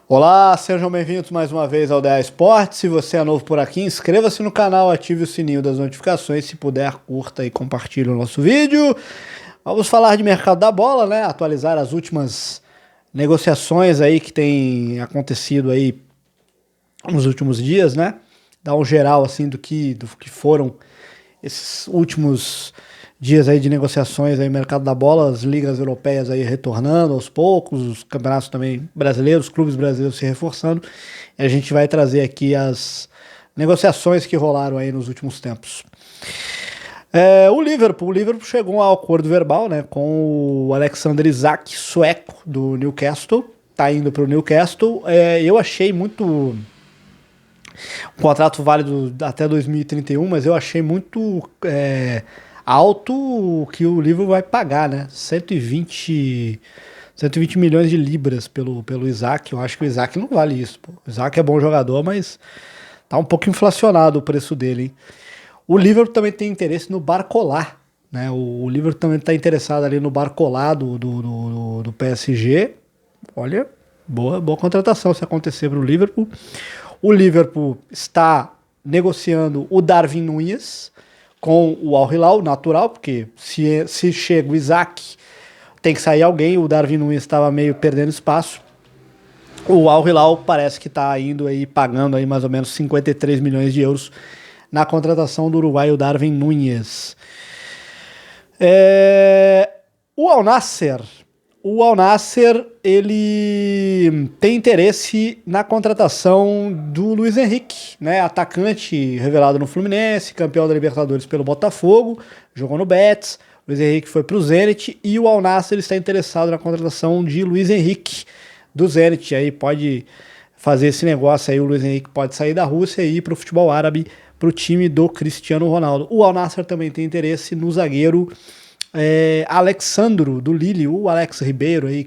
Olá, sejam bem-vindos mais uma vez ao DA Esportes. Se você é novo por aqui, inscreva-se no canal, ative o sininho das notificações. Se puder, curta e compartilhe o nosso vídeo. Vamos falar de mercado da bola, né? Atualizar as últimas negociações aí que tem acontecido aí nos últimos dias, né? Dar um geral assim do que foram esses últimos dias aí de negociações aí no mercado da bola, as ligas europeias aí retornando aos poucos, os campeonatos também brasileiros, os clubes brasileiros se reforçando. E a gente vai trazer aqui as negociações que rolaram aí nos últimos tempos. O Liverpool chegou a um acordo verbal, né, com o Alexander Isak, sueco do Newcastle, tá indo para o Newcastle. Eu achei muito um contrato válido até 2031, mas eu achei muito alto o que o Liverpool vai pagar, né? 120 milhões de libras pelo Isaac. Eu acho que o Isaac não vale isso. Pô. O Isaac é bom jogador, mas tá um pouco inflacionado o preço dele, hein? O Liverpool também tem interesse no Barcola, né? O Liverpool também está interessado ali no Barcola do PSG. Olha, boa contratação se acontecer para o Liverpool. O Liverpool está negociando o Darwin Núñez com o Al Hilal, natural, porque se chega o Isaac, tem que sair alguém. O Darwin Núñez estava meio perdendo espaço. O Al Hilal parece que está indo aí pagando aí mais ou menos 53 milhões de euros na contratação do uruguaio Darwin Núñez. O Al Nassr, ele tem interesse na contratação do Luiz Henrique, né? Atacante revelado no Fluminense, campeão da Libertadores pelo Botafogo, jogou no Betis. Luiz Henrique foi para o Zenit e o Al Nassr está interessado na contratação de Luiz Henrique do Zenit. Aí pode fazer esse negócio aí, o Luiz Henrique pode sair da Rússia e ir para o futebol árabe, para o time do Cristiano Ronaldo. O Al Nassr também tem interesse no zagueiro Alexandro do Lille, o Alex Ribeiro aí,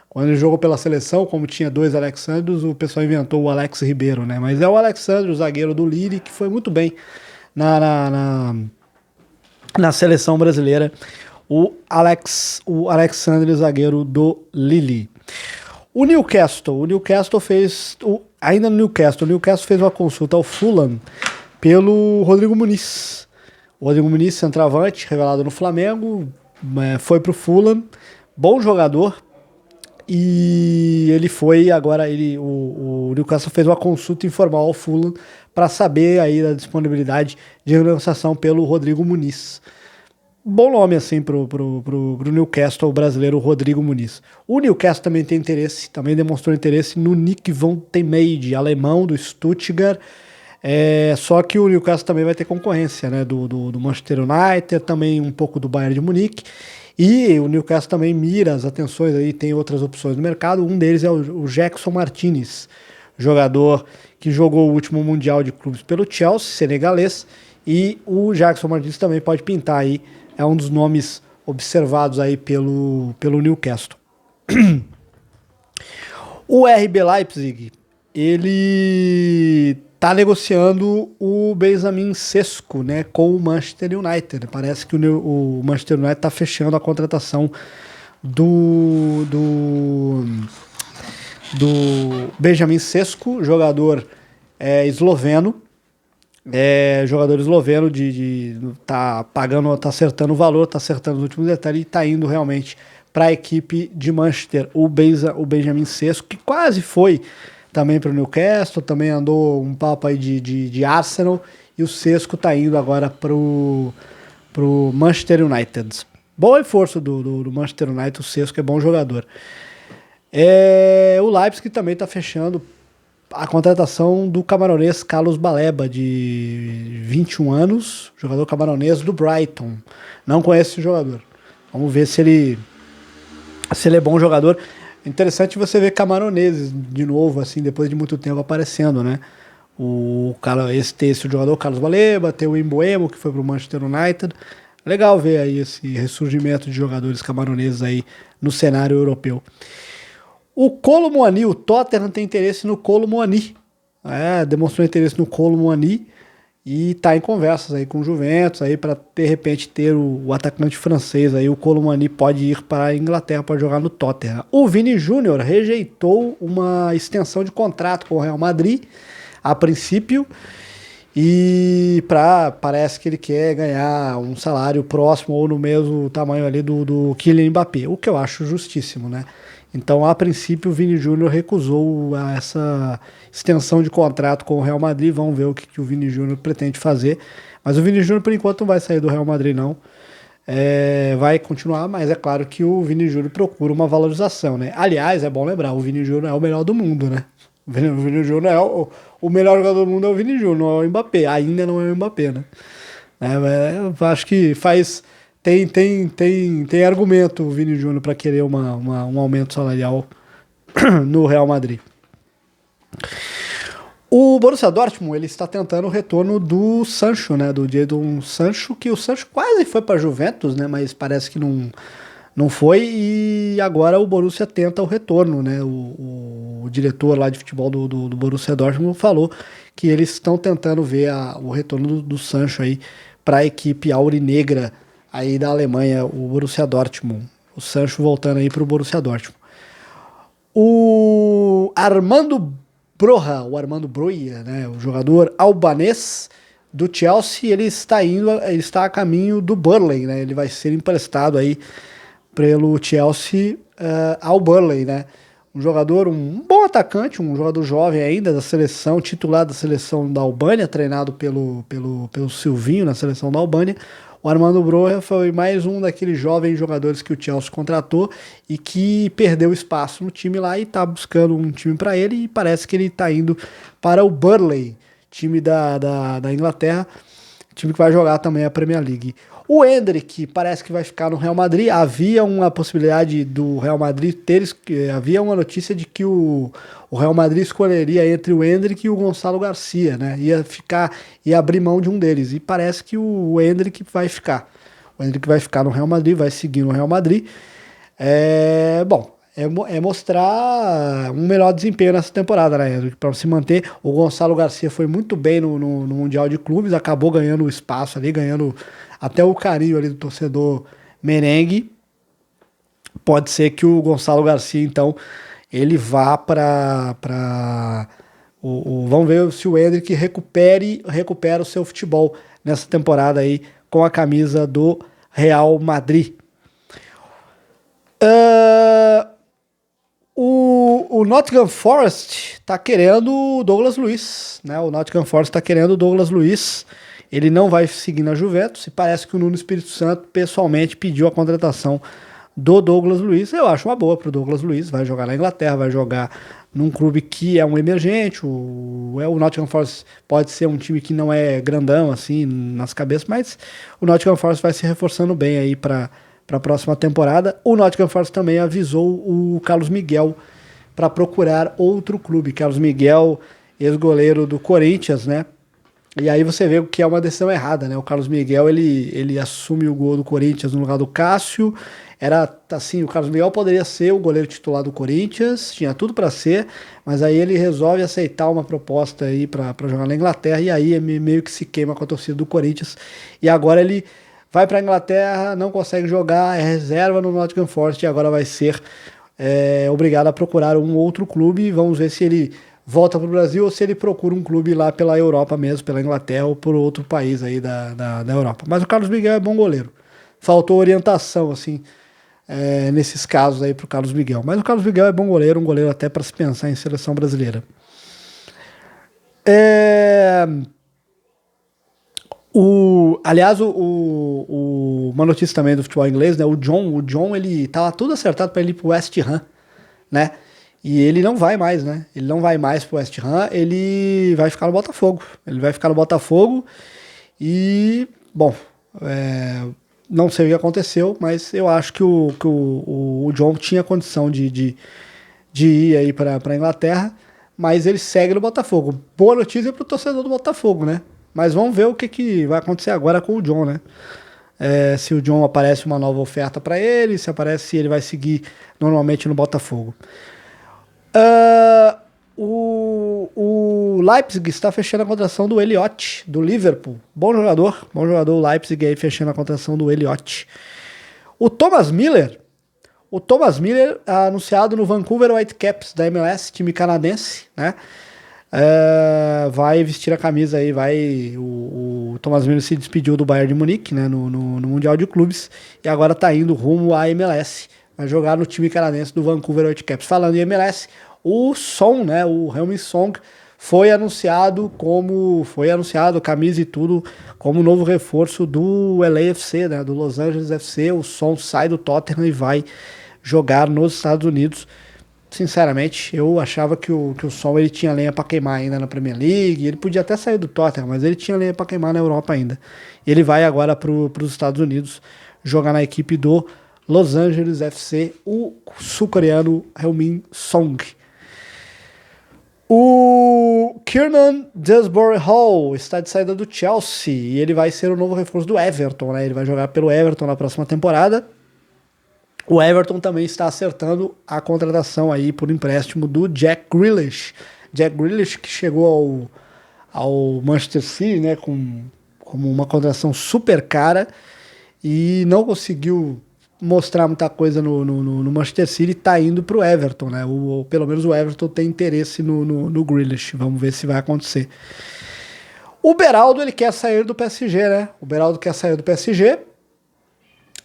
quando ele jogou pela seleção, como tinha dois Alexandros, o pessoal inventou o Alex Ribeiro, né? Mas é o Alexandro, o zagueiro do Lille, que foi muito bem na seleção brasileira. O Alexandre, zagueiro do Lille. O Newcastle fez, ainda no Newcastle, fez uma consulta ao Fulham pelo Rodrigo Muniz. O Rodrigo Muniz, centroavante, revelado no Flamengo, foi pro Fulham, bom jogador, e ele foi agora, o Newcastle fez uma consulta informal ao Fulham para saber aí da disponibilidade de negociação pelo Rodrigo Muniz. Bom nome assim pro Newcastle brasileiro, Rodrigo Muniz. O Newcastle também tem interesse, também demonstrou interesse no Nick von Temeide, alemão do Stuttgart. Só que o Newcastle também vai ter concorrência, né, do Manchester United, também um pouco do Bayern de Munique, e o Newcastle também mira as atenções aí, tem outras opções no mercado. Um deles é o Jackson Martinez, jogador que jogou o último Mundial de Clubes pelo Chelsea, senegalês, e o Jackson Martinez também pode pintar aí, é um dos nomes observados aí pelo Newcastle. O RB Leipzig, ele tá negociando o Benjamin Sesko, né, com o Manchester United. Parece que o Manchester United tá fechando a contratação do Benjamin Sesko, jogador esloveno. Jogador esloveno tá pagando, tá acertando o valor, tá acertando os últimos detalhes e tá indo realmente para a equipe de Manchester. O Benjamin Sesko, que quase foi também para o Newcastle, também andou um papo aí de Arsenal, e o Sesko tá indo agora pro Manchester United. Bom reforço do Manchester United, o Sesko é bom jogador. O Leipzig também tá fechando a contratação do camaronês Carlos Baleba, de 21 anos, jogador camaronês do Brighton. Não conhece esse jogador. Vamos ver se ele é bom jogador. Interessante você ver camaroneses de novo, assim, depois de muito tempo aparecendo, né? Esse jogador, Carlos Baleba, tem o Embuemo, que foi pro Manchester United. Legal ver aí esse ressurgimento de jogadores camaroneses aí no cenário europeu. O Kolo Muani, o Tottenham tem interesse no Kolo Muani. Demonstrou interesse no Kolo Muani. e tá em conversas aí com o Juventus aí para de repente ter o atacante francês aí, o Colomani pode ir para a Inglaterra para jogar no Tottenham. O Vini Júnior rejeitou uma extensão de contrato com o Real Madrid a princípio e parece que ele quer ganhar um salário próximo ou no mesmo tamanho ali do Kylian Mbappé, o que eu acho justíssimo, né? Então, a princípio, o Vini Júnior recusou essa extensão de contrato com o Real Madrid. Vamos ver o que o Vini Júnior pretende fazer. Mas o Vini Júnior, por enquanto, não vai sair do Real Madrid, não. Vai continuar, mas é claro que o Vini Júnior procura uma valorização, né? Aliás, é bom lembrar, o Vini Júnior é o melhor do mundo, né? O Vini Júnior é o melhor jogador do mundo é o Vini Júnior, não é o Mbappé. Ainda não é o Mbappé, né? Eu acho que faz... Tem argumento o Vini Júnior para querer um aumento salarial no Real Madrid. O Borussia Dortmund ele está tentando o retorno do Sancho, né? Do Jadon Sancho, que o Sancho quase foi para a Juventus, né? Mas parece que não foi e agora o Borussia tenta o retorno, né? O diretor lá de futebol do Borussia Dortmund falou que eles estão tentando ver o retorno do Sancho aí para a equipe aurinegra aí da Alemanha, o Borussia Dortmund. O Sancho voltando aí para o Borussia Dortmund. O Armando Broja, né, o jogador albanês do Chelsea, ele está a caminho do Burnley, né? Ele vai ser emprestado aí pelo Chelsea ao Burnley, né? Um bom atacante, um jogador jovem ainda da seleção, titular da seleção da Albânia, treinado pelo Silvinho na seleção da Albânia. O Armando Broja foi mais um daqueles jovens jogadores que o Chelsea contratou e que perdeu espaço no time lá e está buscando um time para ele e parece que ele está indo para o Burnley, time da Inglaterra, time que vai jogar também a Premier League. O Endrick parece que vai ficar no Real Madrid. Havia uma possibilidade do Real Madrid havia uma notícia de que o Real Madrid escolheria entre o Endrick e o Gonçalo Garcia, né? Ia abrir mão de um deles. E parece que o Endrick vai ficar. O Endrick vai ficar no Real Madrid, vai seguir no Real Madrid. É mostrar um melhor desempenho nessa temporada, né? Para se manter. O Gonçalo Garcia foi muito bem no Mundial de Clubes, acabou ganhando espaço ali, ganhando até o carinho ali do torcedor merengue. Pode ser que o Gonçalo Garcia, então, ele vá para vamos ver se o Endrick recupera o seu futebol nessa temporada aí com a camisa do Real Madrid. O Nottingham Forest está querendo o Douglas Luiz, né? O Nottingham Forest está querendo o Douglas Luiz. Ele não vai seguir na Juventus e parece que o Nuno Espírito Santo pessoalmente pediu a contratação do Douglas Luiz. Eu acho uma boa para o Douglas Luiz. Vai jogar na Inglaterra, vai jogar num clube que é um emergente. O Nottingham Forest pode ser um time que não é grandão assim nas cabeças, mas o Nottingham Forest vai se reforçando bem aí para a próxima temporada. O Nottingham Forest também avisou o Carlos Miguel para procurar outro clube. Carlos Miguel, ex-goleiro do Corinthians, né? E aí você vê que é uma decisão errada, né? O Carlos Miguel, ele assume o gol do Corinthians no lugar do Cássio. Era assim, o Carlos Miguel poderia ser o goleiro titular do Corinthians, tinha tudo para ser, mas aí ele resolve aceitar uma proposta aí para jogar na Inglaterra e aí meio que se queima com a torcida do Corinthians. E agora ele vai para a Inglaterra, não consegue jogar, é reserva no Nottingham Forest e agora vai ser obrigado a procurar um outro clube. Vamos ver se ele volta para o Brasil ou se ele procura um clube lá pela Europa mesmo, pela Inglaterra ou por outro país aí da Europa. Mas o Carlos Miguel é bom goleiro. Faltou orientação, assim, nesses casos aí pro Carlos Miguel. Mas o Carlos Miguel é bom goleiro, um goleiro até para se pensar em seleção brasileira. Aliás, uma notícia também do futebol inglês, né? O John ele tava tudo acertado para ele ir pro West Ham, né? E ele não vai mais, né? Ele não vai mais pro West Ham, ele vai ficar no Botafogo. Ele vai ficar no Botafogo e, bom, não sei o que aconteceu, mas eu acho que o John tinha condição de ir aí para a Inglaterra, mas ele segue no Botafogo. Boa notícia pro torcedor do Botafogo, né? Mas vamos ver o que vai acontecer agora com o John, né? Se o John aparece uma nova oferta para ele, se ele vai seguir normalmente no Botafogo. O Leipzig está fechando a contratação do Elliott, do Liverpool. Bom jogador o Leipzig aí fechando a contratação do Elliott. O Thomas Miller anunciado no Vancouver Whitecaps da MLS, time canadense, né? Vai vestir a camisa aí, o Thomas Miller se despediu do Bayern de Munique, né, no Mundial de Clubes, e agora tá indo rumo à MLS, vai jogar no time canadense do Vancouver Whitecaps. Falando em MLS, o Son, né, o Heung-min Son, foi anunciado, camisa e tudo, como novo reforço do LAFC, né, do Los Angeles FC. O Son sai do Tottenham e vai jogar nos Estados Unidos. Sinceramente, eu achava que o Son ele tinha lenha para queimar ainda na Premier League. Ele podia até sair do Tottenham, mas ele tinha lenha para queimar na Europa ainda. E ele vai agora para os Estados Unidos jogar na equipe do Los Angeles FC, o sul-coreano Heung-min Son. O Kiernan Dewsbury Hall está de saída do Chelsea e ele vai ser o novo reforço do Everton, né? Ele vai jogar pelo Everton na próxima temporada. O Everton também está acertando a contratação aí por empréstimo do Jack Grealish. Jack Grealish que chegou ao Manchester City, né, como uma contratação super cara e não conseguiu mostrar muita coisa no Manchester City, está indo para o Everton, né? Pelo menos o Everton tem interesse no Grealish. Vamos ver se vai acontecer. O Beraldo, ele quer sair do PSG, né? O Beraldo quer sair do PSG.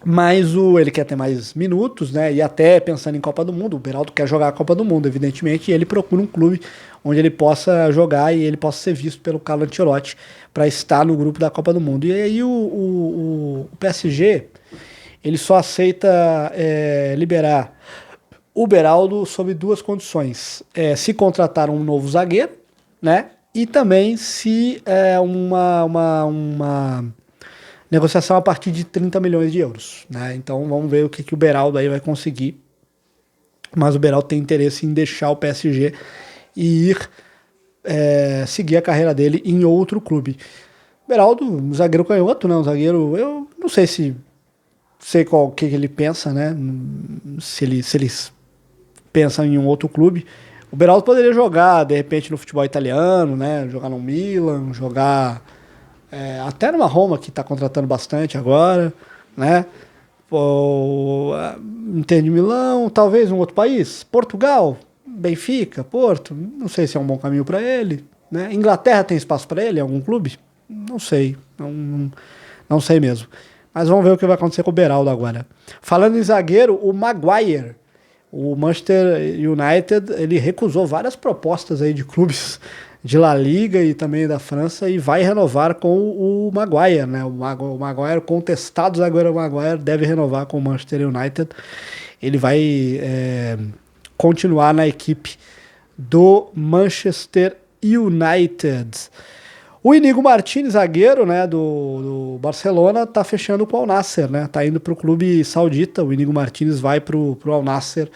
Mas ele quer ter mais minutos, né? E até pensando em Copa do Mundo, o Beraldo quer jogar a Copa do Mundo, evidentemente, e ele procura um clube onde ele possa jogar e ele possa ser visto pelo Carlo Ancelotti para estar no grupo da Copa do Mundo. E aí o PSG, ele só aceita liberar o Beraldo sob duas condições. Se contratar um novo zagueiro, né? E também se uma negociação a partir de 30 milhões de euros, né? Então vamos ver o que o Beraldo aí vai conseguir. Mas o Beraldo tem interesse em deixar o PSG e ir seguir a carreira dele em outro clube. Beraldo, um zagueiro canhoto, né? Um zagueiro, eu não sei se sei o que ele pensa, né? Se eles pensam em um outro clube. O Beraldo poderia jogar, de repente, no futebol italiano, né? Jogar no Milan, jogar até numa Roma que está contratando bastante agora, né? Inter de Milão, talvez um outro país, Portugal, Benfica, Porto, não sei se é um bom caminho para ele, né? Inglaterra tem espaço para ele em algum clube? Não sei, não sei mesmo. Mas vamos ver o que vai acontecer com o Beraldo agora. Falando em zagueiro, o Maguire, o Manchester United, ele recusou várias propostas aí de clubes de La Liga e também da França e vai renovar com o Maguire, né? O Maguire, contestado zagueiro Maguire, deve renovar com o Manchester United. Ele vai continuar na equipe do Manchester United. O Inigo Martínez, zagueiro, né, do Barcelona, tá fechando com o Al Nassr, né? Tá indo pro clube saudita. O Inigo Martínez vai pro Al Nassr,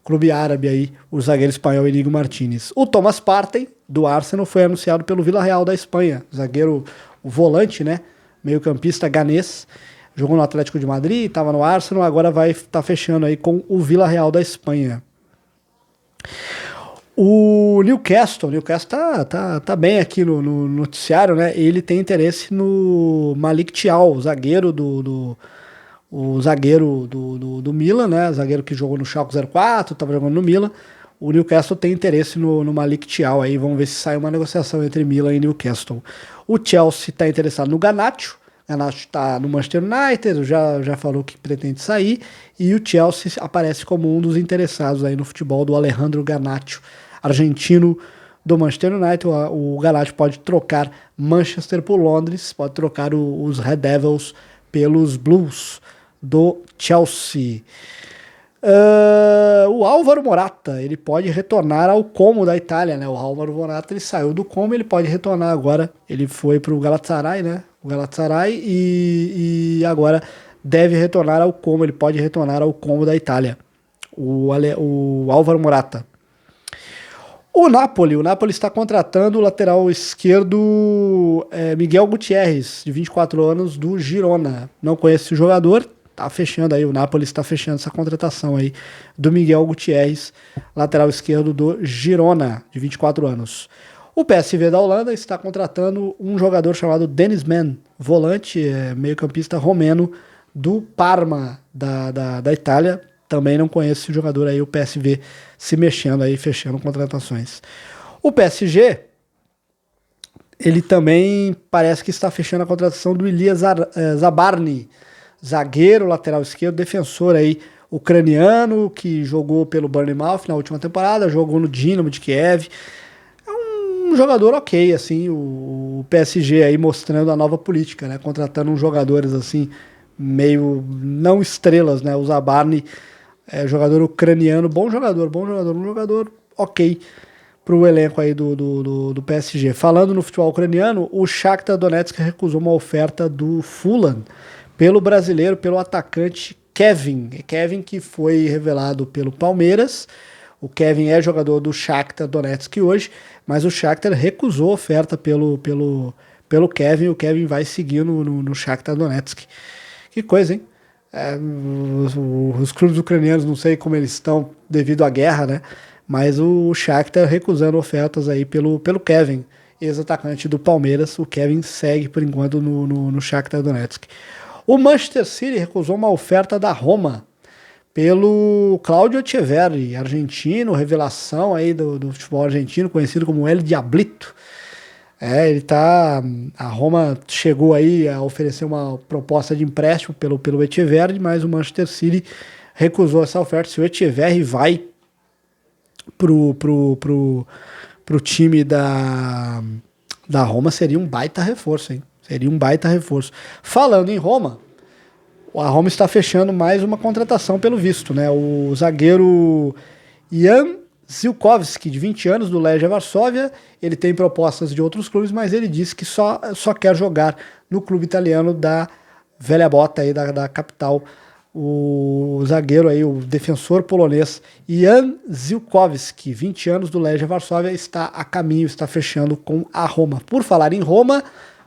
clube árabe aí, o zagueiro espanhol Inigo Martínez. O Thomas Partey, do Arsenal, foi anunciado pelo Villarreal da Espanha. Zagueiro, o volante, né? Meio-campista ganês. Jogou no Atlético de Madrid, estava no Arsenal, agora vai estar fechando aí com o Villarreal da Espanha. O Newcastle tá bem aqui no noticiário, né? Ele tem interesse no Malik Thiaw, zagueiro do Milan, né? Zagueiro que jogou no Schalke 04, estava jogando no Milan. O Newcastle tem interesse no Malik Thiaw aí, vamos ver se sai uma negociação entre Milan e Newcastle. O Chelsea está interessado no Garnacho. Garnacho está no Manchester United, já falou que pretende sair, e o Chelsea aparece como um dos interessados aí no futebol do Alejandro Garnacho, argentino do Manchester United. O Garnacho pode trocar Manchester por Londres, pode trocar os Red Devils pelos Blues do Chelsea. O Álvaro Morata, ele pode retornar ao Como da Itália, né? O Álvaro Morata, ele saiu do Como, ele pode retornar agora. Ele foi para o Galatasaray, né? O Galatasaray e agora deve retornar ao Como, ele pode retornar ao Como da Itália. O Álvaro Morata. O Napoli está contratando o lateral esquerdo Miguel Gutierrez, de 24 anos, do Girona. Não conhece o jogador, tá fechando aí, o Napoli está fechando essa contratação aí do Miguel Gutierrez, lateral esquerdo do Girona, de 24 anos. O PSV da Holanda está contratando um jogador chamado Dennis Mann, volante, meio-campista romeno do Parma, da Itália. Também não conheço esse jogador aí, o PSV se mexendo aí, fechando contratações. O PSG, ele também parece que está fechando a contratação do Ilya Zabarny, zagueiro, lateral esquerdo, defensor aí, ucraniano, que jogou pelo Bournemouth na última temporada, jogou no Dinamo de Kiev. É um jogador ok, assim, o PSG aí mostrando a nova política, né? Contratando uns jogadores assim, meio não estrelas, né? O Zabarny é jogador ucraniano, bom jogador, um jogador ok pro elenco aí do PSG. Falando no futebol ucraniano, o Shakhtar Donetsk recusou uma oferta do Fulham pelo brasileiro, pelo atacante Kevin. Kevin que foi revelado pelo Palmeiras. O Kevin é jogador do Shakhtar Donetsk hoje, mas o Shakhtar recusou a oferta pelo Kevin. O Kevin vai seguir no Shakhtar Donetsk. Que coisa, hein? Os clubes ucranianos, não sei como eles estão devido à guerra, né? Mas o Shakhtar recusando ofertas aí pelo Kevin, ex-atacante do Palmeiras. O Kevin segue por enquanto no Shakhtar Donetsk. O Manchester City recusou uma oferta da Roma pelo Claudio Echeverri, argentino, revelação aí do futebol argentino, conhecido como El Diablito. Ele tá. A Roma chegou aí a oferecer uma proposta de empréstimo pelo Echeverri, mas o Manchester City recusou essa oferta. Se o Echeverri vai pro time da Roma, seria um baita reforço, hein? Seria um baita reforço. Falando em Roma, a Roma está fechando mais uma contratação pelo visto, né? O zagueiro Jan Ziłkowski, de 20 anos, do Legia Varsóvia. Ele tem propostas de outros clubes, mas ele disse que só quer jogar no clube italiano da velha bota aí, da capital. O zagueiro aí, o defensor polonês Jan Ziłkowski, 20 anos, do Legia Varsóvia, está a caminho, está fechando com a Roma. Por falar em Roma,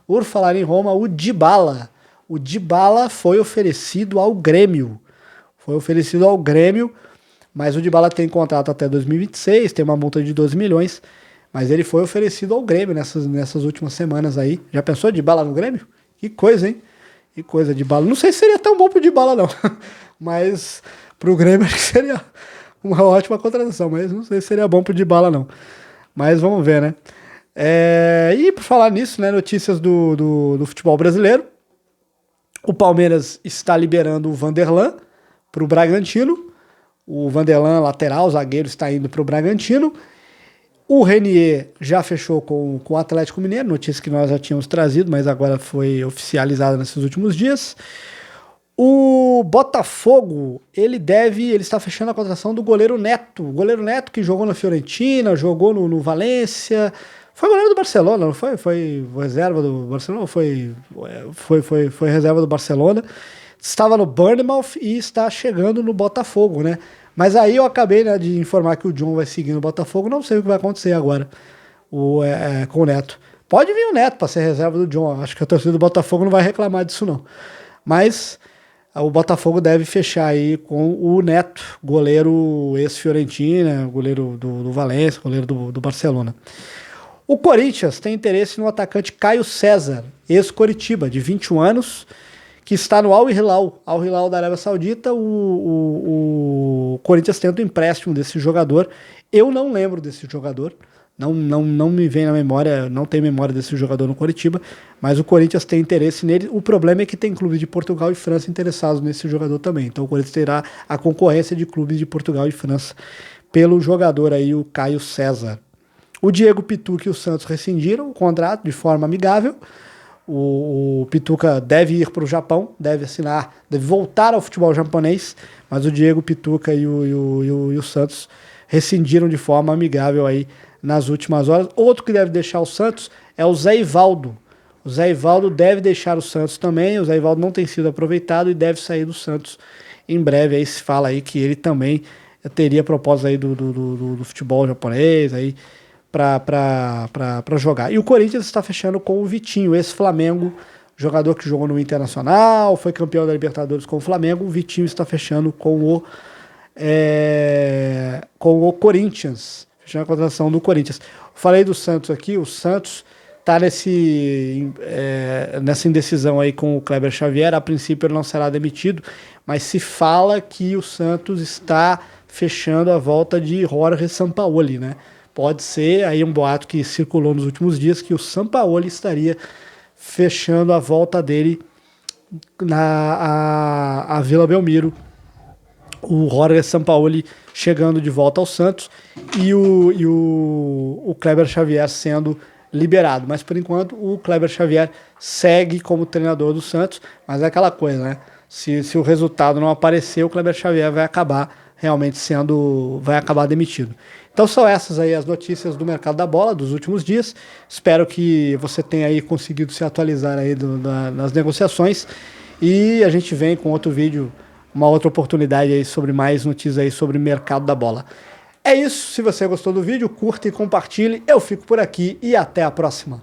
o Dybala. O Dybala foi oferecido ao Grêmio. Mas o Dybala tem contrato até 2026, tem uma multa de 12 milhões, mas ele foi oferecido ao Grêmio nessas últimas semanas aí. Já pensou Dybala no Grêmio? Que coisa, hein? Que coisa, Dybala. Não sei se seria tão bom pro Dybala, não. Mas pro Grêmio acho que seria uma ótima contratação, mas não sei se seria bom pro Dybala, não. Mas vamos ver, né? E por falar nisso, né, notícias do futebol brasileiro. O Palmeiras está liberando o Vanderlan pro Bragantino. O Vanderlan, lateral, zagueiro, está indo para o Bragantino. O Renier já fechou com o Atlético Mineiro, notícia que nós já tínhamos trazido, mas agora foi oficializada nesses últimos dias. O Botafogo, ele está fechando a contratação do goleiro Neto. O goleiro Neto que jogou na Fiorentina, jogou no Valência. Foi goleiro do Barcelona, não foi? Foi reserva do Barcelona? Foi reserva do Barcelona. Estava no Bournemouth e está chegando no Botafogo, né? Mas aí eu acabei, né, de informar que o John vai seguir no Botafogo, não sei o que vai acontecer agora com o Neto. Pode vir o Neto para ser reserva do John, acho que a torcida do Botafogo não vai reclamar disso não. Mas o Botafogo deve fechar aí com o Neto, goleiro ex-Fiorentina, goleiro do Valência, goleiro do Barcelona. O Corinthians tem interesse no atacante Caio César, ex-Coritiba, de 21 anos, que está no Al Hilal da Arábia Saudita. O Corinthians tenta o empréstimo desse jogador. Eu não lembro desse jogador, não me vem na memória, não tem memória desse jogador no Coritiba, mas o Corinthians tem interesse nele. O problema é que tem clubes de Portugal e França interessados nesse jogador também, então o Corinthians terá a concorrência de clubes de Portugal e França pelo jogador aí, o Caio César. O Diego Pituca e o Santos rescindiram o contrato de forma amigável. O Pituca deve ir para o Japão, deve voltar ao futebol japonês, mas o Diego Pituca e o Santos rescindiram de forma amigável aí nas últimas horas. Outro que deve deixar o Santos é o Zé Ivaldo. O Zé Ivaldo deve deixar o Santos também. O Zé Ivaldo não tem sido aproveitado e deve sair do Santos em breve. Aí se fala aí que ele também teria propostas aí do futebol japonês aí para jogar. E o Corinthians está fechando com o Vitinho, ex-Flamengo, jogador que jogou no Internacional, foi campeão da Libertadores com o Flamengo. O Vitinho está fechando com o Corinthians, fechando a contratação do Corinthians. Falei do Santos aqui, o Santos tá nessa indecisão aí com o Kleber Xavier. A princípio ele não será demitido, mas se fala que o Santos está fechando a volta de Jorge Sampaoli, né? Pode ser aí um boato que circulou nos últimos dias que o Sampaoli estaria fechando a volta dele a Vila Belmiro. O Jorge Sampaoli chegando de volta ao Santos e o Kleber Xavier sendo liberado. Mas por enquanto o Kleber Xavier segue como treinador do Santos, mas é aquela coisa, né? Se o resultado não aparecer, o Kleber Xavier vai acabar realmente vai acabar demitido. Então são essas aí as notícias do mercado da bola dos últimos dias. Espero que você tenha aí conseguido se atualizar aí nas negociações e a gente vem com outro vídeo, uma outra oportunidade aí sobre mais notícias aí sobre o mercado da bola. É isso, se você gostou do vídeo, curta e compartilhe. Eu fico por aqui e até a próxima.